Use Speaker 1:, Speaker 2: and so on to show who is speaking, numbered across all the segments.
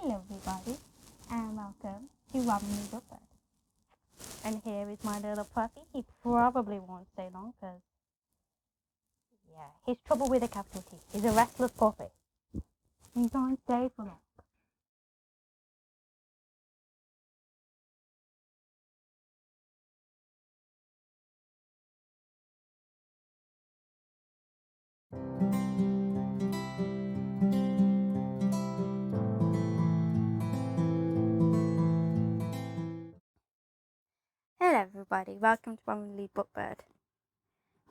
Speaker 1: Hello everybody and welcome to Fairyloot Book. And here is my little puppy. He probably won't stay long because, yeah, he's trouble with a capital T. He's a restless puppy. He can't stay for long. Hello everybody, welcome to Fairyloot Bookbird.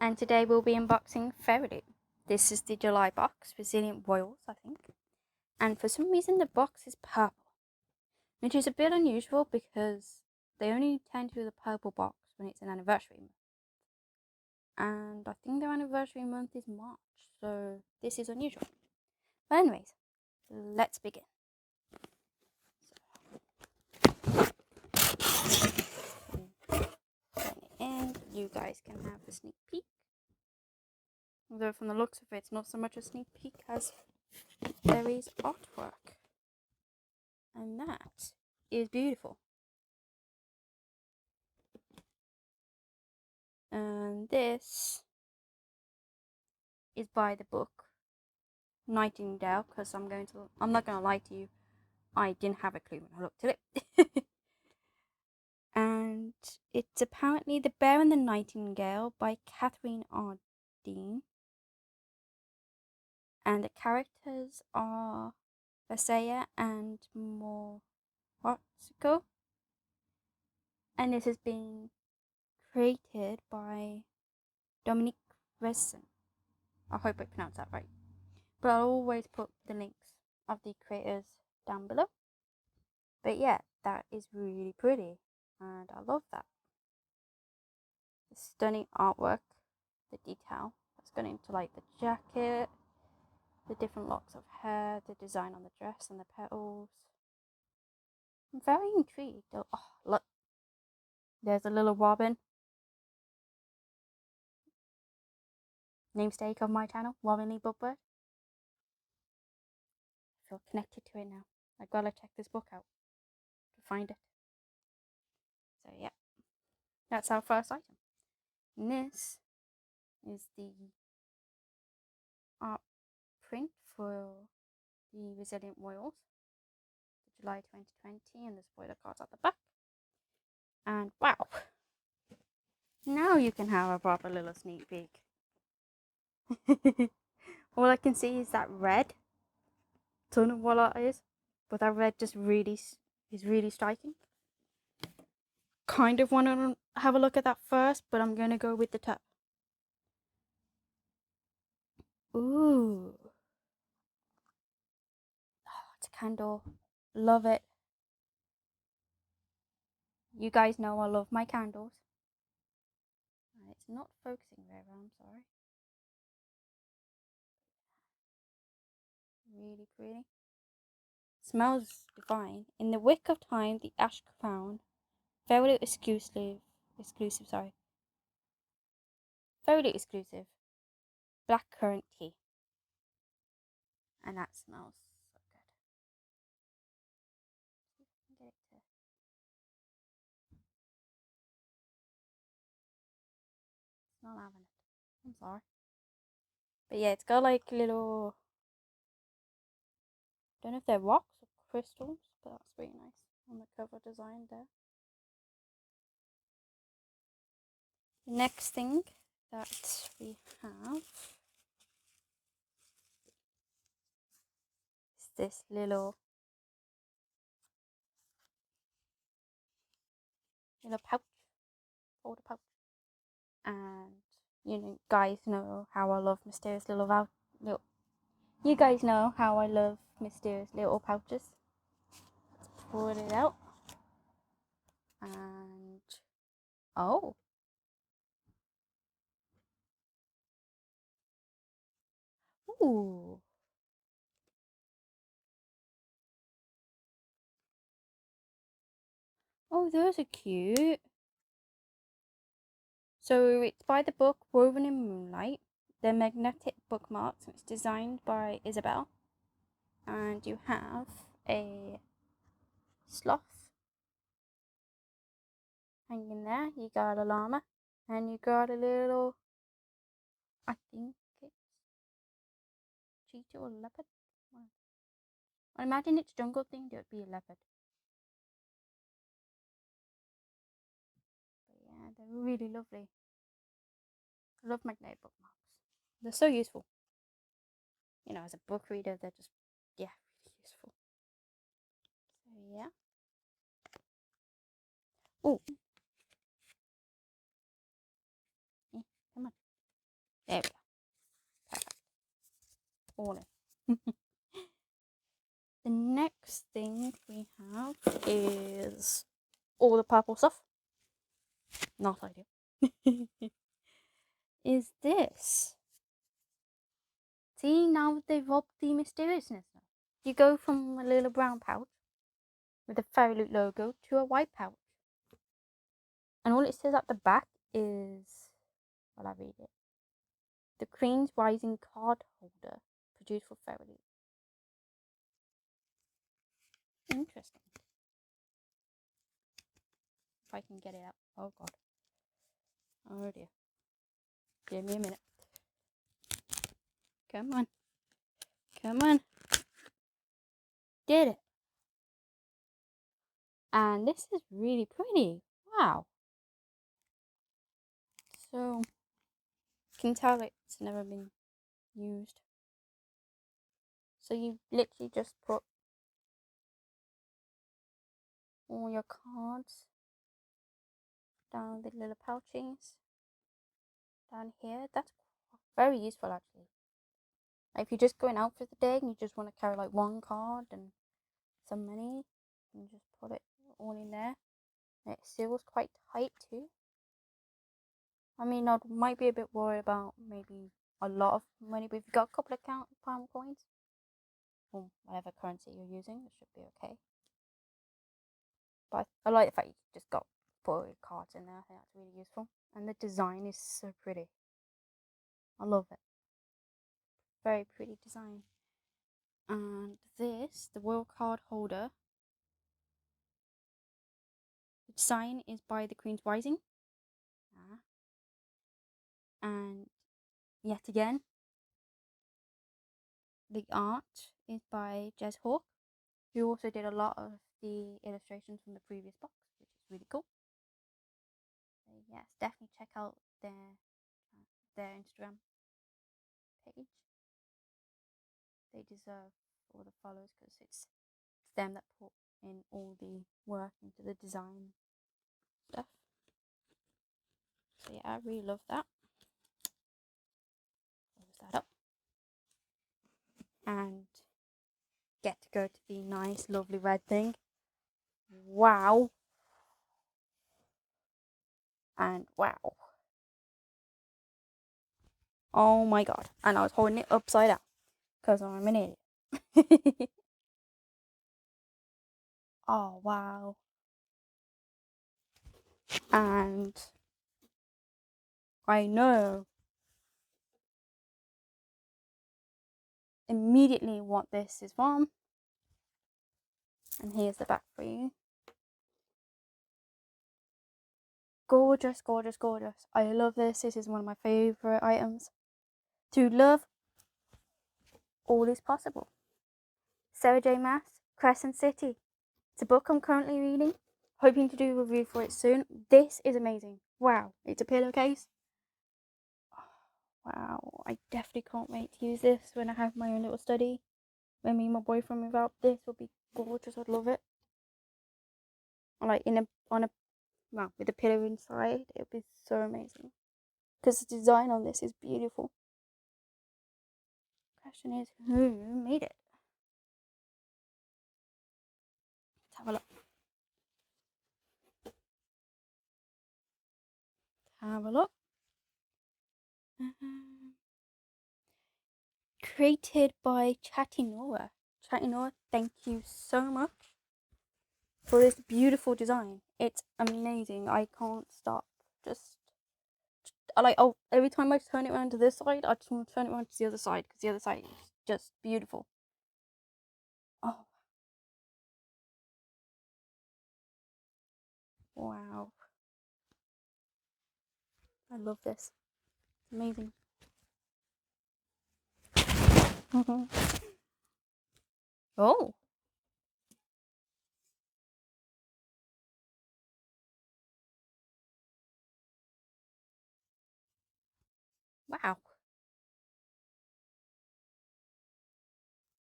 Speaker 1: And today we'll be unboxing Fairyloot. This is the July box, Resilient Royals, I think. And for some reason the box is purple, which is a bit unusual because they only tend to do the purple box when it's an anniversary month. And I think their anniversary month is March, so this is unusual. But anyways, let's begin. And you guys can have a sneak peek. Although from the looks of it, it's not so much a sneak peek as there is artwork. And that is beautiful. And this is by the book Nightingale, because I'm not going to lie to you, I didn't have a clue when I looked at it. And it's apparently The Bear and the Nightingale by Catherine R. Dean. And the characters are Vasea and Morotsuko. And this has been created by Dominique Resson. I hope I pronounced that right. But I'll always put the links of the creators down below. But yeah, that is really pretty. And I love that. The stunning artwork, the detail that's gone into like the jacket, the different locks of hair, the design on the dress and the petals. I'm very intrigued. Oh, look. There's a little robin. Namesake of my channel, Warrenly Bookbird. I feel connected to it now. I gotta check this book out to find it. So yeah, that's our first item. And this is the art print for the Resilient Royals, July 2020, and the spoiler cards at the back. And wow, now you can have a proper little sneak peek. All I can see is that red. Don't know what that is, but that red just is really striking. Kind of want to have a look at that first, but I'm gonna go with the top. Ooh, oh, it's a candle. Love it. You guys know I love my candles. It's not focusing very well, I'm sorry. Really pretty. Smells divine. In the wick of time, the ash crown. Fairyloot exclusive. Fairyloot exclusive. Blackcurrant tea. And that smells so good. Get it to... It's not having it. I'm sorry. But yeah, it's got like little... Don't know if they're rocks or crystals, but that's really nice on the cover design there. The next thing that we have is this little pouch, folder pouch. And you guys know how I love mysterious little you guys know how I love mysterious little pouches. Let's pull it out. And oh, ooh, oh, those are cute. So it's by the book Woven in Moonlight. They're magnetic bookmarks, and it's designed by Isabel. And you have a sloth hanging there. You got a llama, and you got a little, I think it's cheetah or leopard. I imagine it's jungle themed, it would be a leopard. But yeah, they're really lovely. I love magnetic bookmarks. They're so useful. You know, as a book reader, they're just, yeah, really useful. So yeah. Oh, come on. There we go. Perfect. All in. The next thing we have is all the purple stuff. Not ideal. Is this. See, now they've upped the mysteriousness. You go from a little brown pouch with the Fairyloot logo to a white pouch. And all it says at the back is, well, I read it. The Queen's Rising card holder produced for Fairyloot. Interesting. If I can get it out. Oh god. Oh dear. Give me a minute. Come on. Come on. Did it. And this is really pretty. Wow. So, you can tell it's never been used. So you literally just put all your cards down the little pouches down here. That's very useful actually. Like if you're just going out for the day and you just want to carry like one card and some money, and just put it all in there. And it seals quite tight too. I mean, I might be a bit worried about maybe a lot of money, but if you've got a couple of pound coins or whatever currency you're using, it should be okay. But I like the fact you just got put your cards in there. I think that's really useful, and the design is so pretty. I love it. Very pretty design. And this, the Royal Card Holder. The design is by the Queen's Rising. And yet again, the art is by Jez Hawk, who also did a lot of the illustrations from the previous box, which is really cool. So yes, definitely check out their Instagram page. They deserve all the follows because it's them that put in all the work into the design stuff. So yeah, I really love that. Close that up. And get to go to the nice, lovely red thing. Wow. And wow. Oh my god. And I was holding it upside down because I'm an idiot. Oh wow. And I know immediately what this is from. And here's the back for you. Gorgeous, gorgeous, gorgeous. I love this. This is one of my favourite items. To love, all is possible. Sarah J. Maas, Crescent City. It's a book I'm currently reading. Hoping to do a review for it soon. This is amazing. Wow. It's a pillowcase. Wow. I definitely can't wait to use this when I have my own little study. When me and my boyfriend move out, this will be gorgeous. I'd love it. Like with a pillow inside, it would be so amazing. Because the design on this is beautiful. Question is, who made it? Let's have a look. Have a look. Created by Chattinora. Chattinora, thank you so much for this beautiful design. It's amazing. I can't stop. Every time I turn it around to this side, I just want to turn it around to the other side because the other side is just beautiful. Oh, Wow. I love this. It's amazing. Oh. Wow.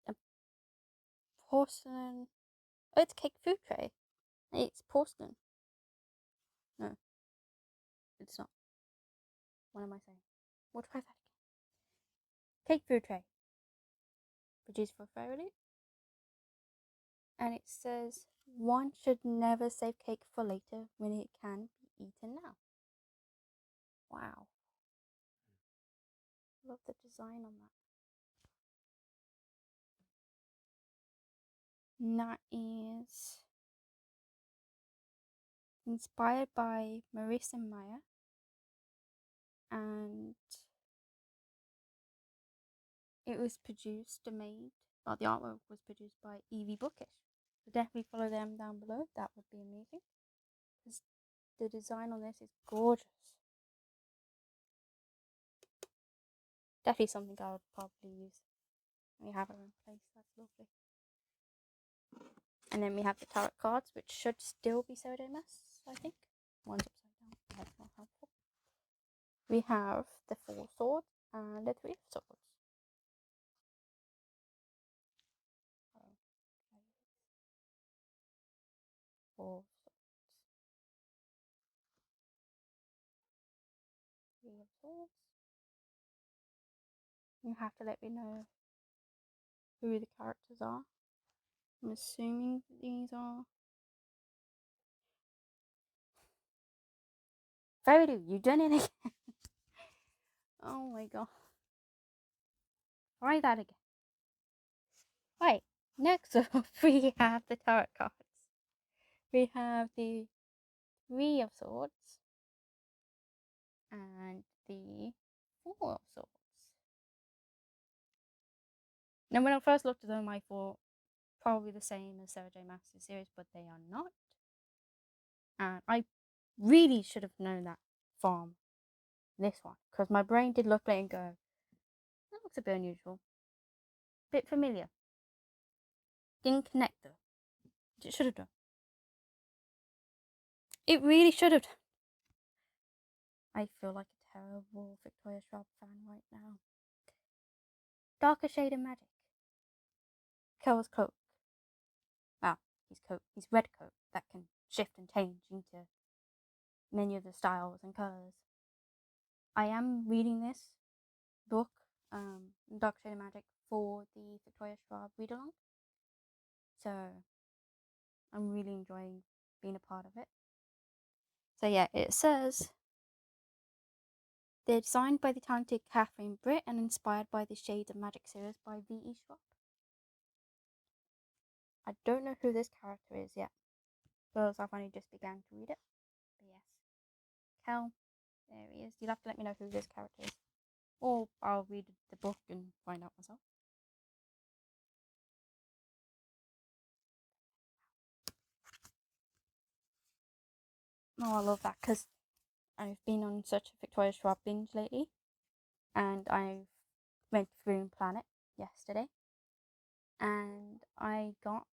Speaker 1: A porcelain. Oh, it's a cake food tray. It's porcelain. No, it's not. What am I saying? What try that again? Cake food tray. Produced for Fairyloot. And it says one should never save cake for later when it can be eaten now. Wow. Love the design on that. And that is inspired by Marissa Meyer, and it was produced and made, well, the artwork was produced by Evie Bookish. So definitely follow them down below. That would be amazing. Because the design on this is gorgeous. Definitely something I would probably use. We have it in place. That's lovely. And then we have the tarot cards, which should still be Soda Mess, I think. One's upside down. That's not helpful. We have the 4 swords and the 3 of swords. Four swords. 3 of swords. You have to let me know who the characters are. I'm assuming these are Fairyloot. You done it again. Oh my god. Try that again. Right. Next up, we have the tarot cards. We have the 3 of swords and the 4 of swords. Now, when I first looked at them, I thought probably the same as Sarah J. Maas's series, but they are not. And I really should have known that from this one, because my brain did look at it and go, that looks a bit unusual, bit familiar. Didn't connect though. It should have done. It really should have done. I feel like a terrible Victoria Schwab fan right now. Darker shade of magic. Kel's coat. Well, his red coat that can shift and change into many of the styles and colours. I am reading this book, Dark Shade of Magic, for the Victoria Schwab read along. So I'm really enjoying being a part of it. So yeah, it says they're designed by the talented Catherine Britt and inspired by the Shades of Magic series by V.E. Schwab. I don't know who this character is yet, because I've only just began to read it. But yes, Kel, there he is. You'll have to let me know who this character is, or I'll read the book and find out myself. Oh, I love that, because I've been on such a Victoria Schwab binge lately, and I went through Planet yesterday, and I got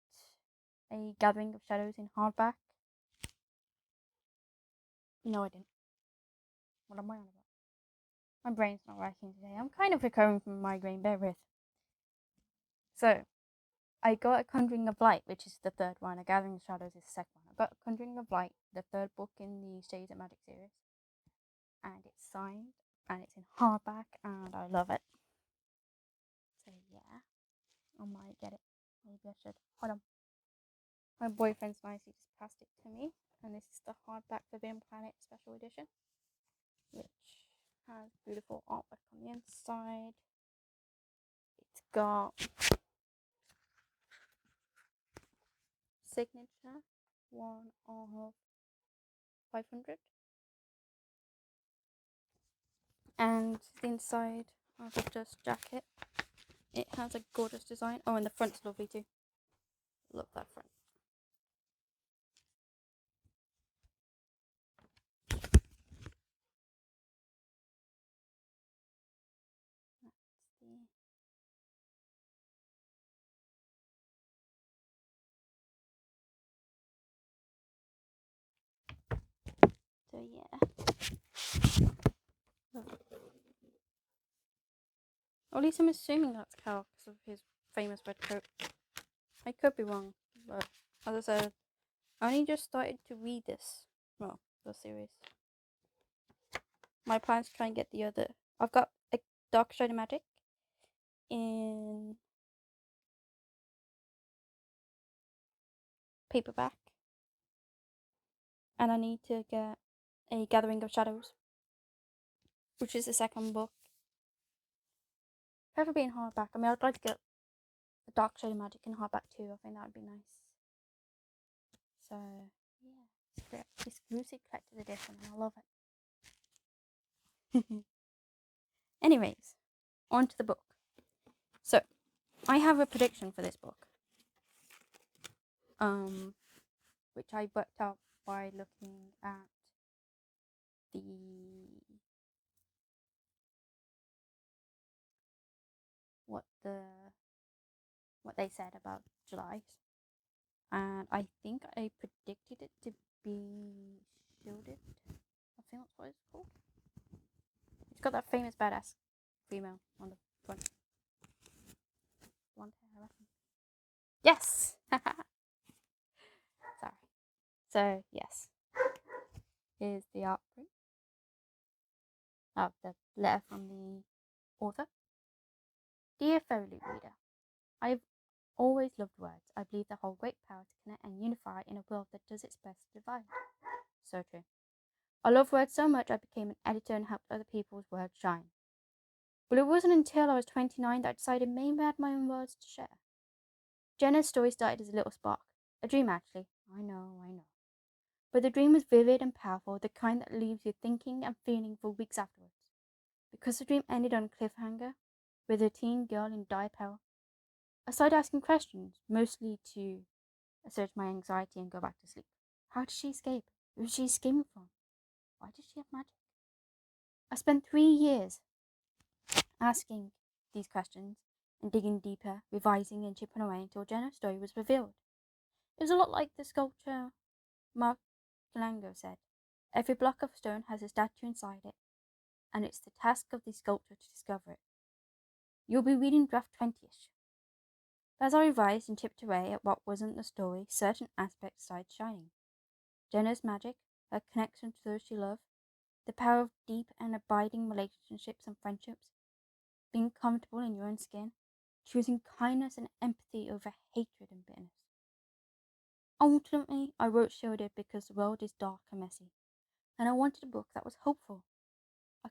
Speaker 1: a Gathering of Shadows in hardback. No, I didn't. What am I on about? My brain's not working today. I'm kind of recovering from a migraine, bear with. So, I got a Conjuring of Light, which is the 3rd one. A Gathering of Shadows is the 2nd one. I got a Conjuring of Light, the 3rd book in the Shades of Magic series, and it's signed, and it's in hardback, and I love it. So yeah, I might get it. Maybe I should. Hold on. My boyfriend's nicely just passed it to me, and this is the hardback Forbidden Planet Special Edition, which has beautiful artwork on the inside. It's got signature, 1 of 500, and the inside of this jacket, it has a gorgeous design. Oh, and the front's lovely too. Look, that front. So yeah. Or at least I'm assuming that's Cal because of his famous red coat. I could be wrong, but as I said, I only just started to read this. Well, the series. My plan is to try and get the other. I've got a Dark Shadow Magic in paperback, and I need to get a Gathering of Shadows, which is the second book. Preferably in hardback. I mean, I'd like to get the Dark Shadow Magic in hardback too. I think that would be nice. So yeah, exclusive collector's edition. I love it. Anyways, on to the book. So I have a prediction for this book. Which I worked out by looking at the what they said about July, and I think I predicted it to be shielded. I think that's what it's called. It's got that famous badass female on the front. Blonde hair, I reckon. Yes. Sorry. So yes, here's the art print of the letter from the author. Dear Fairyloot reader, I've always loved words. I believe they hold great power to connect and unify in a world that does its best to divide. So true. I love words so much I became an editor and helped other people's words shine. But it wasn't until I was 29 that I decided maybe I had my own words to share. Jenna's story started as a little spark. A dream, actually. I know. But the dream was vivid and powerful, the kind that leaves you thinking and feeling for weeks afterwards. Because the dream ended on a cliffhanger, with a teen girl in dire peril, I started asking questions, mostly to assuage my anxiety and go back to sleep. How did she escape? Who was she escaping from? Why did she have magic? I spent 3 years asking these questions and digging deeper, revising and chipping away until Jenna's story was revealed. It was a lot like the sculptor Michelangelo said. Every block of stone has a statue inside it, and it's the task of the sculptor to discover it. You'll be reading draft 20ish. As I revised and chipped away at what wasn't the story, certain aspects started shining. Jenna's magic, her connection to those she loved, the power of deep and abiding relationships and friendships, being comfortable in your own skin, choosing kindness and empathy over hatred and bitterness. Ultimately, I wrote Shielded because the world is dark and messy, and I wanted a book that was hopeful. I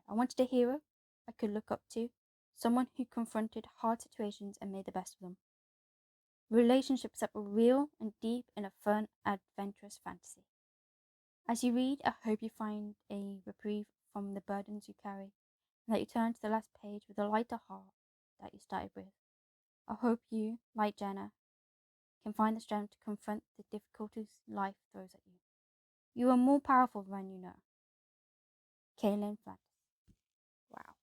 Speaker 1: wanted a hero I could look up to, someone who confronted hard situations and made the best of them. Relationships that were real and deep in a fun, adventurous fantasy. As you read, I hope you find a reprieve from the burdens you carry, and that you turn to the last page with a lighter heart that you started with. I hope you, like Jenna, can find the strength to confront the difficulties life throws at you. You are more powerful than you know. Kaylin Flanders. Wow.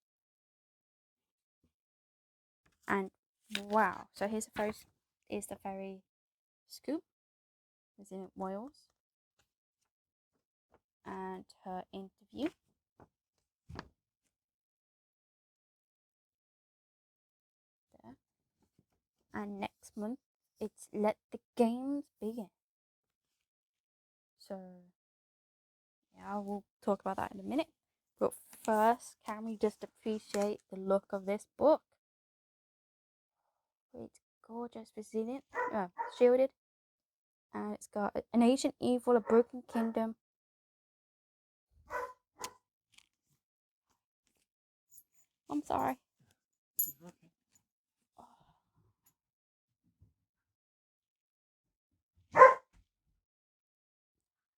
Speaker 1: And wow. So here's the fairy scoop. Is in Wales. And her interview. There. And next month it's Let the Games Begin. So yeah, we'll talk about that in a minute. But first, can we just appreciate the look of this book? It's gorgeous, resilient, shielded, and it's got an ancient evil, a broken kingdom. I'm sorry.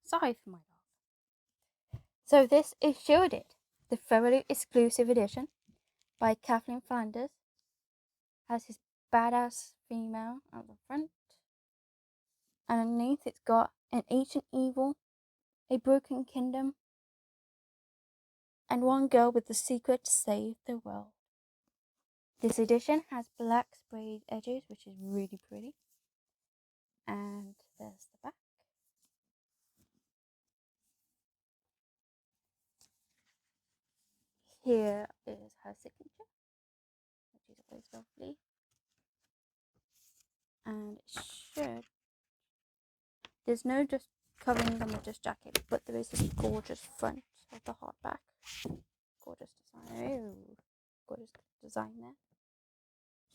Speaker 1: Sorry for my dog. So this is Shielded, the Fairyloot exclusive edition by Kathleen Flanders. Has his badass female at the front. And underneath it's got an ancient evil, a broken kingdom, and one girl with the secret to save the world. This edition has black sprayed edges, which is really pretty. And there's the back. here is her signature, which is always lovely. And it should, there's no just covering on the just jacket, but there is this gorgeous front of the hardback. Gorgeous design. Oh, gorgeous design there.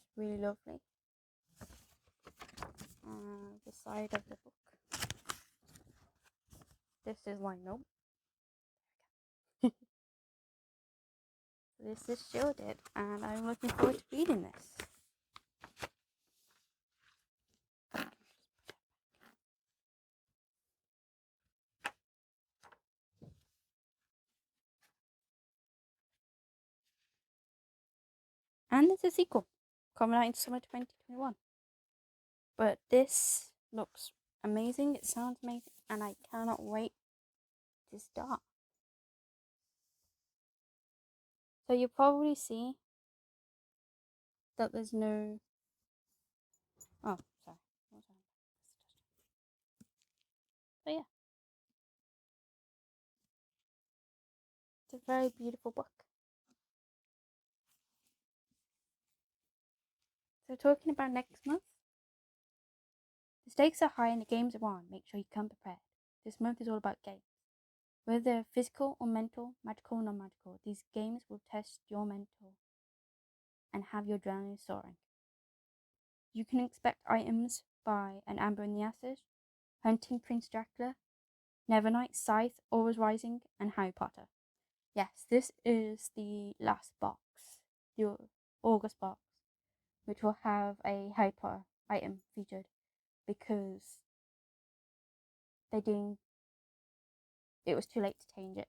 Speaker 1: It's really lovely. The side of the book. This is lined up. This is shielded, and I'm looking forward to reading this. And there's a sequel coming out in summer 2021. But this looks amazing, it sounds amazing, and I cannot wait to start. So you'll probably see that there's no... Oh, sorry. So yeah. It's a very beautiful book. So talking about next month, the stakes are high and the games are on. Make sure you come prepared. This month is all about games. Whether they're physical or mental, magical or non-magical, these games will test your mental and have your adrenaline soaring. You can expect items by An Amber in the Ashes, Hunting Prince Dracula, Nevernight, Scythe, Aura's Rising, and Harry Potter. Yes, this is the last box, the August box, which will have a Harry Potter item featured because it was too late to change it.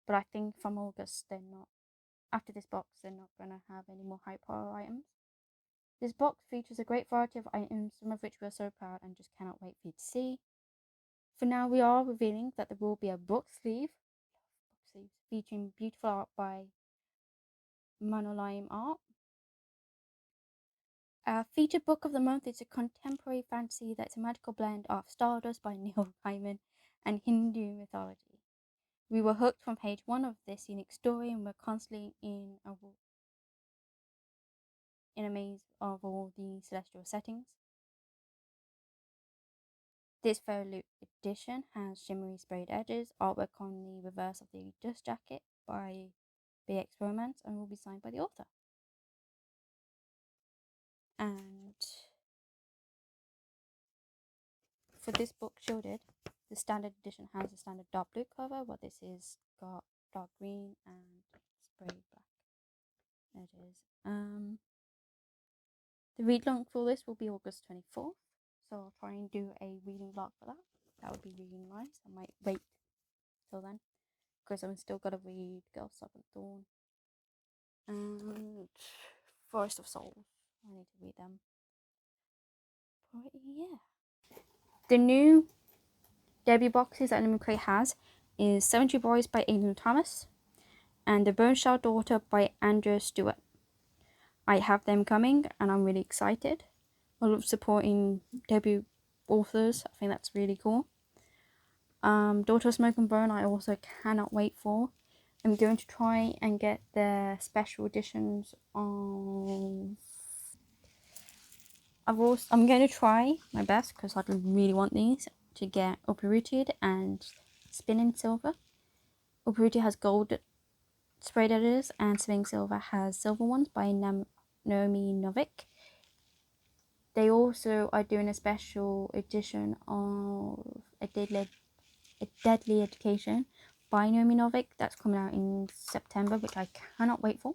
Speaker 1: But I think from August after this box, they're not going to have any more Harry Potter items. This box features a great variety of items, some of which we are so proud and just cannot wait for you to see. For now, we are revealing that there will be a book sleeve featuring beautiful art by Monolime Art. Our featured book of the month is a contemporary fantasy that's a magical blend of Stardust by Neil Gaiman and Hindu mythology. We were hooked from page 1 of this unique story and we're constantly in a maze of all the celestial settings. This Fairyloot edition has shimmery sprayed edges, artwork on the reverse of the dust jacket by BX Romance, and will be signed by the author. And for this book shielded, the standard edition has a standard dark blue cover, but this is got dark green and sprayed black edges. The read long for this will be August 24th, so I'll try and do a reading vlog for that. That would be really nice. I might wait till then because I've still got to read Girl Stop and Thorn and Forest of Souls. I need to read them. But yeah. The new debut boxes that Lemon Crate has is 70 Boys by Aidan Thomas and The Burnshell Daughter by Andrea Stewart. I have them coming and I'm really excited. I love supporting debut authors. I think that's really cool. Daughter of Smoke and Bone I also cannot wait for. I'm going to try and get the special editions of... I'm going to try my best because I really want these to get Uprooted and Spinning Silver. Uprooted has gold sprayed editors and Spinning Silver has silver ones by Naomi Novik. They also are doing a special edition of A Deadly Education by Naomi Novik that's coming out in September, which I cannot wait for.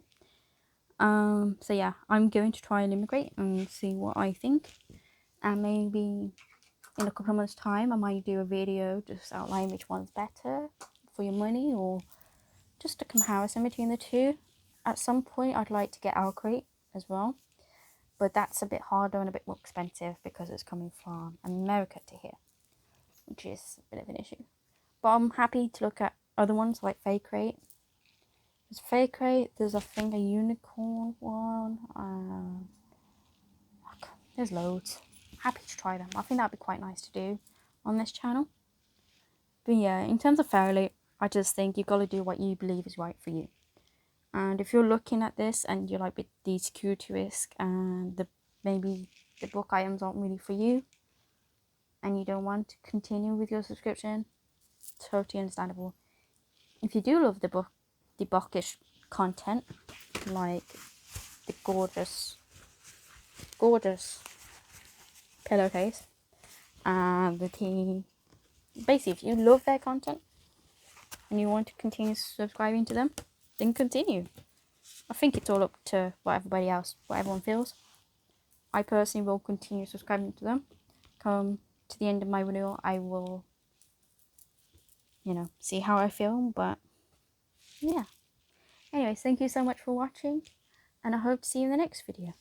Speaker 1: So yeah, I'm going to try and immigrate and see what I think, and maybe in a couple of months time I might do a video just outlining which one's better for your money or just a comparison between the two. At some point I'd like to get our crate as well, but that's a bit harder and a bit more expensive because it's coming from America to here, which is a bit of an issue. But I'm happy to look at other ones like Fake Crate. There's Fake Crate, there's I think a unicorn one, there's loads. Happy to try them. I think that'd be quite nice to do on this channel. But yeah, in terms of Fairyloot, I just think you've got to do what you believe is right for you. And if you're looking at this and you're like, with the security risk and maybe the book items aren't really for you and you don't want to continue with your subscription, totally understandable. If you do love the bookish content, like the gorgeous pillowcase and the tea, basically if you love their content and you want to continue subscribing to them, then continue. I think it's all up to what everyone feels. I personally will continue subscribing to them. Come to the end of my renewal, I will, see how I feel. But yeah. Anyways, thank you so much for watching, and I hope to see you in the next video.